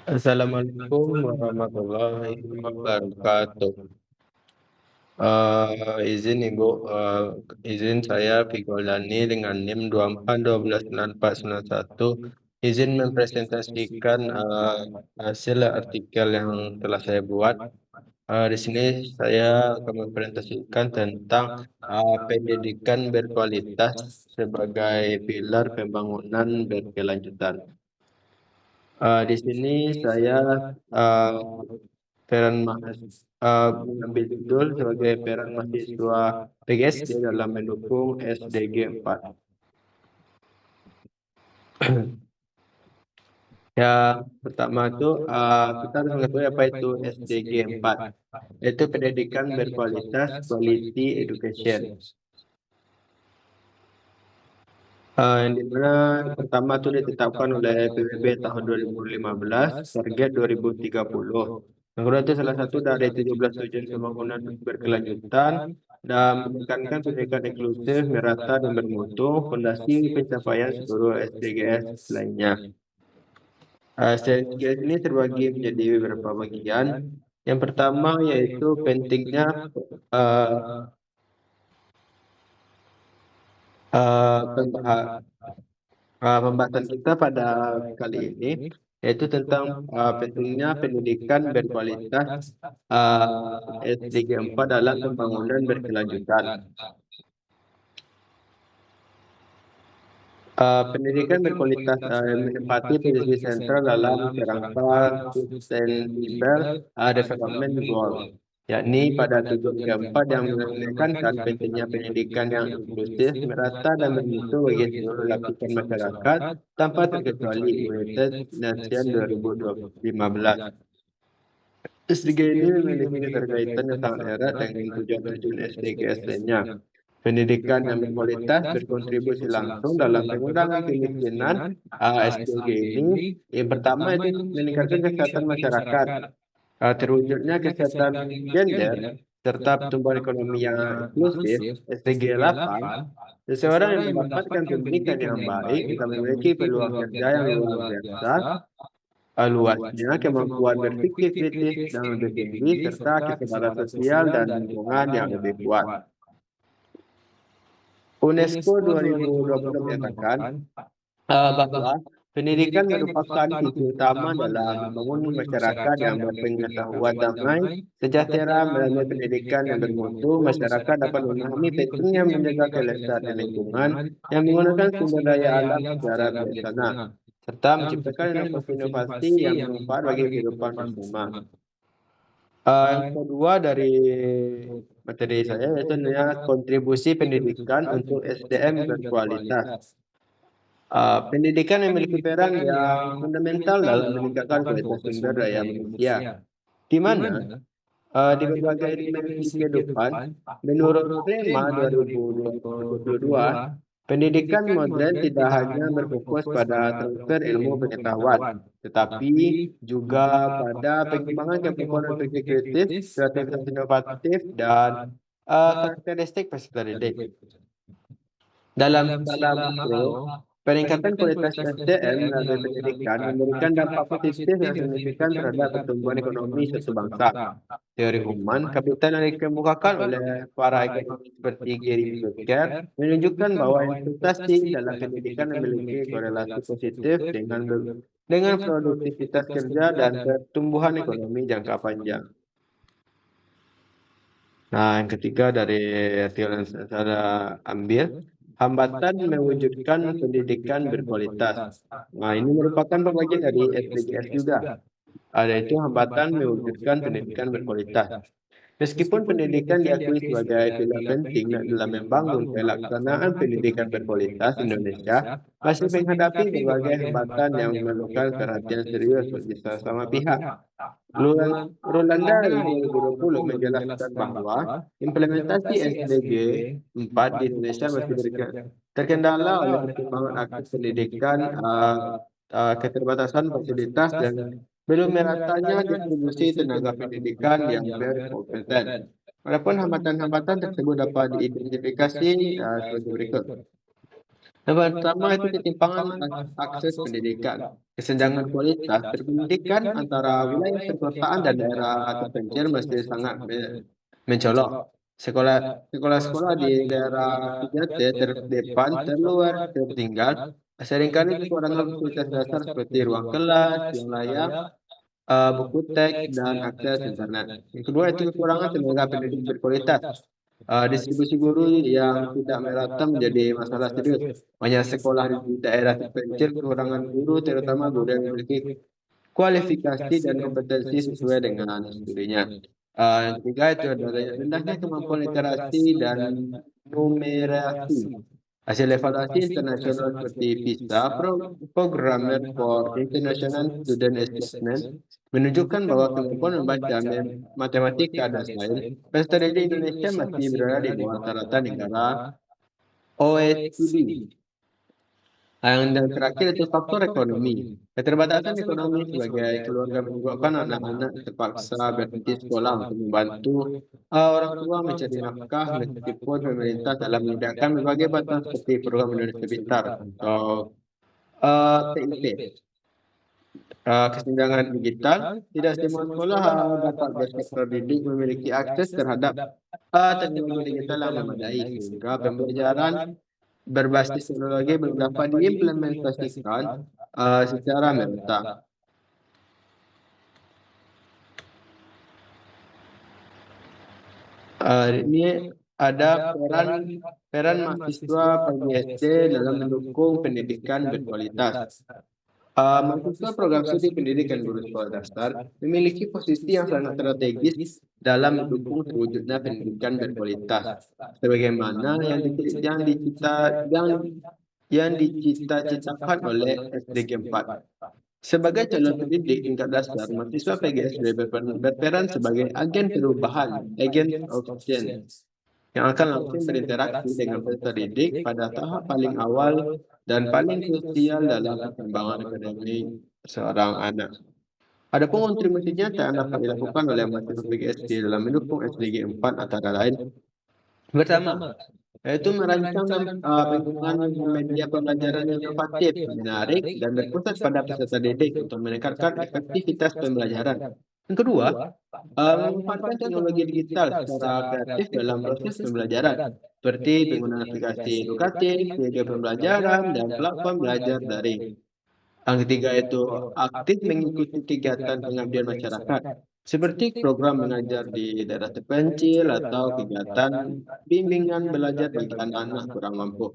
Assalamualaikum warahmatullahi wabarakatuh. Izin Ibu, izin saya Vigolani dengan NIM 2412191 izin mempresentasikan hasil artikel yang telah saya buat. Di sini saya akan mempresentasikan tentang pendidikan berkualitas sebagai pilar pembangunan berkelanjutan. Di sini saya uh, peran mengambil judul sebagai peran mahasiswa PGSD dalam mendukung SDG 4. Ya, pertama itu kita harus mengetahui apa itu SDG 4. Yaitu pendidikan berkualitas, quality education. Yang dimana pertama itu ditetapkan oleh PBB tahun 2015, target 2030. Yang kedua itu salah satu dari 17 tujuan pembangunan berkelanjutan dan menekankan pendidikan inklusif, merata dan bermutu, fondasi pencapaian seluruh SDGs lainnya. SDGs ini terbagi menjadi beberapa bagian. Yang pertama yaitu pentingnya uh, uh, pembahasan kita pada kali ini yaitu tentang pentingnya pendidikan berkualitas SDG 4 dalam pembangunan berkelanjutan. Pendidikan berkualitas menempati posisi sentral dalam kerangka Sustainable Development Goal, yakni pada tujuan keempat yang menekankan pentingnya pendidikan yang inklusif, merata dan bermutu bagi seluruh lapisan masyarakat tanpa terkecuali United Nations 2015. SDG ini memiliki keterkaitan yang sangat erat dengan tujuan-tujuan SDGs lainnya. Pendidikan yang berkualitas berkontribusi langsung dalam pengurangan kemiskinan. SDG ini yang pertama itu meningkatkan kesehatan masyarakat, terwujudnya kesehatan gender, serta pertumbuhan ekonomi yang inklusif. SDG 8, seseorang yang mendapatkan pendidikan yang baik akan memiliki peluang kerja yang luar biasa, luasnya kemampuan berpikir kritis dan lebih tinggi, serta kekebalan sosial dan lingkungan yang lebih kuat. UNESCO 2020 menyatakan bahwa pendidikan merupakan kunci utama dalam membangun masyarakat yang berpengetahuan damai, sejahtera. Melalui pendidikan yang bermutu, masyarakat dapat memahami pentingnya menjaga kelestarian lingkungan yang menggunakan sumber daya alam secara bijaksana, serta menciptakan inovasi-inovasi yang bermanfaat bagi kehidupan bersama. Yang kedua dari materi saya yaitu kontribusi pendidikan untuk SDM berkualitas. Pendidikan memiliki peran yang fundamental dalam meningkatkan kualitas sumber daya manusia, di mana di berbagai dimensi kehidupan, menurut Prema 2022, pendidikan modern tidak hanya berfokus pada transfer ilmu pengetahuan, tetapi juga pada pengembangan kemampuan berpikir kritis, kreativitas inovatif, dan karakteristik peserta didik. Dalam skala makro, peningkatan kualitas SDM melalui pendidikan memberikan dampak positif yang signifikan terhadap pertumbuhan ekonomi suatu bangsa. Teori human kapital yang dikemukakan oleh para ekonomi seperti Gary Becker menunjukkan bahwa investasi dalam pendidikan memiliki korelasi positif dengan produktivitas kerja dan pertumbuhan ekonomi jangka panjang. Nah, yang ketiga dari artikel yang saya ambil, hambatan mewujudkan pendidikan berkualitas. Nah, ini merupakan bagian dari SDGs juga. Ada itu hambatan mewujudkan pendidikan berkualitas. Meskipun pendidikan diakui sebagai pilar penting dalam membangun pelaksanaan pendidikan berkualitas Indonesia, masih menghadapi berbagai hambatan yang memerlukan perhatian serius bagi sesama pihak. Rolanda 2020 menjelaskan bahwa implementasi SDG 4 di Indonesia masih terkendala oleh perkembangan akses pendidikan, keterbatasan fasilitas, dan belum meratanya distribusi tenaga pendidikan yang berkompeten. Walaupun hambatan-hambatan tersebut dapat diidentifikasi sebagai berikut. Yang pertama itu ketimpangan akses pendidikan. Kesenjangan kualitas berpendidikan antara wilayah perkotaan dan daerah terpencil masih sangat mencolok. Sekolah-sekolah di daerah 3T terdepan, terluar, tertinggal, seringkali kekurangan fasilitas dasar seperti ruang kelas, yang layak, buku teks, dan akses internet. Yang kedua itu kekurangan tenaga pendidik berkualitas. Distribusi guru yang tidak merata menjadi masalah serius. Banyak sekolah di daerah terpencil kekurangan guru, terutama guru yang memiliki kualifikasi dan kompetensi sesuai dengan studinya. Yang ketiga itu adalah rendahnya kemampuan literasi dan numerasi. Hasil evaluasi internasional seperti PISA, Programmer for International Student Assessment, menunjukkan bahwa kemampuan membaca matematika dan sains peserta didik Indonesia masih berada di bawah rata-rata negara OECD. Yang terakhir itu faktor ekonomi. Keterbatasan ekonomi sebagai keluarga menyebabkan anak-anak terpaksa berhenti sekolah untuk membantu orang tua mencari nafkah meskipun pemerintah telah menyediakan berbagai bantuan seperti program Indonesia Pintar atau TIP. Kesenjangan digital, tidak semua sekolah dapat bersektor didik memiliki akses terhadap teknologi digital yang memadai sehingga pembelajaran berbasis teknologi belum dapat diimplementasikan secara merata. Ini ada peran mahasiswa PGSD dalam mendukung pendidikan berkualitas. Mahasiswa program studi pendidikan guru sekolah dasar memiliki posisi yang sangat strategis dalam mendukung terwujudnya pendidikan berkualitas, sebagaimana yang dicita-citakan oleh SDG 4. Sebagai calon pendidik tingkat dasar, mahasiswa PGSD berperan sebagai agen perubahan, agent of change, yang akan langsung berinteraksi dengan peserta didik pada tahap paling awal dan paling krusial dalam perkembangan akademik seorang anak. Adapun kontribusi nyata yang dapat dilakukan oleh mahasiswa PGSD dalam mendukung SDG 4 antara lain, pertama, yaitu merancang lingkungan media pembelajaran yang inovatif, menarik, dan berpusat pada peserta didik untuk meningkatkan efektivitas pembelajaran. Yang kedua, memanfaatkan teknologi digital secara kreatif dalam proses pembelajaran, seperti penggunaan aplikasi edukatif, media pembelajaran, dan platform belajar daring. Yang ketiga itu aktif mengikuti kegiatan pengabdian masyarakat, seperti program mengajar di daerah terpencil atau kegiatan bimbingan belajar bagi anak-anak kurang mampu.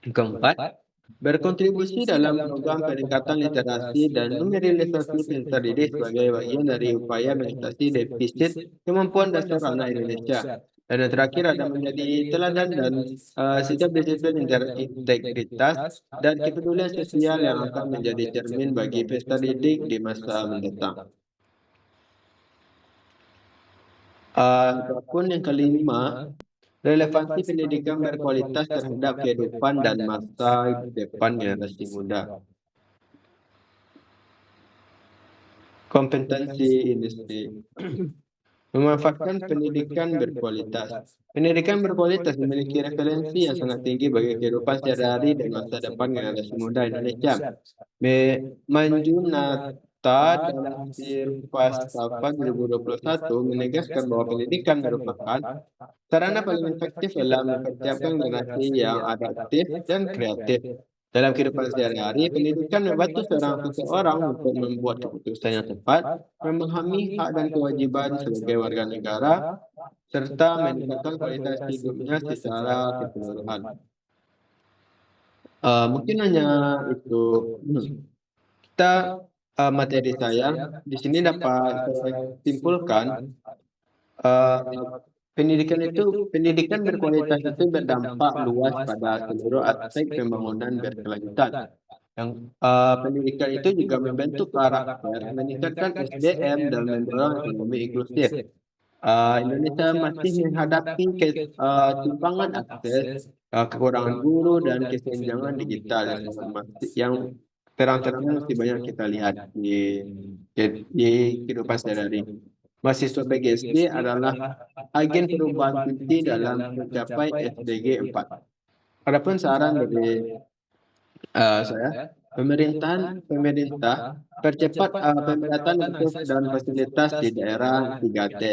Keempat, berkontribusi dalam program peningkatan literasi dan numerisasi peserta didik sebagai bagian dari upaya mengatasi defisit kemampuan dasar anak Indonesia. Dan yang terakhir ada menjadi teladan dan sikap disiplin integritas dan kepedulian sosial yang akan menjadi cermin bagi peserta didik di masa mendatang. Adapun yang kelima, relevansi pendidikan berkualitas terhadap kehidupan dan masa depan generasi muda. Kompetensi industri. Memanfaatkan pendidikan berkualitas. Pendidikan berkualitas memiliki referensi yang sangat tinggi bagi kehidupan sehari-hari dan masa depan generasi muda Indonesia. Manjunata dalam Filsafat 2021 menegaskan bahwa pendidikan merupakan sarana paling efektif dalam mempersiapkan generasi yang adaptif dan kreatif. Dalam kehidupan sehari-hari, pendidikan membantu seseorang untuk membuat keputusan yang tepat, memahami hak dan kewajiban sebagai warga negara, serta meningkatkan kualitas hidupnya secara keseluruhan. Mungkin hanya itu. Kita materi saya di sini dapat saya simpulkan. Pendidikan berkualitas itu berdampak luas pada seluruh aspek pembangunan berkelanjutan. Yang pendidikan itu juga membentuk karakter, meningkatkan SDM dan mendorong ekonomi inklusif. Indonesia masih menghadapi ketimpangan akses, kekurangan guru dan kesenjangan digital yang terang-terangan masih banyak kita lihat di kehidupan sehari-hari. Mahasiswa PGSD adalah agen perubahan kunci dalam mencapai SDG 4. Adapun saran dari saya, pemerintah percepat pemerataan untuk dan fasilitas di daerah 3T.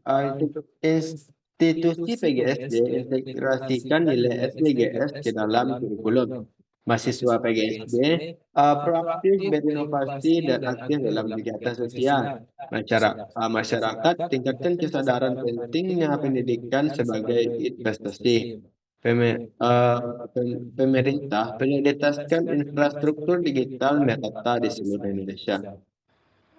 Untuk institusi PGSD integrasikan nilai SDGs ke dalam kurikulum. Mahasiswa PGSD proaktif berinovasi dan aktif dalam kegiatan sosial. Masyarakat tingkatkan kesadaran pentingnya pendidikan sebagai investasi. Pemerintah prioritaskan infrastruktur digital merata di seluruh Indonesia.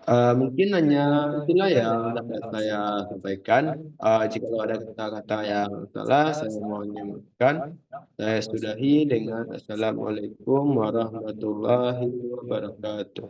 Mungkin hanya itulah yang dapat saya sampaikan. Jika ada kata-kata yang salah, saya mohon dimaafkan. Saya sudahi dengan Assalamualaikum warahmatullahi wabarakatuh.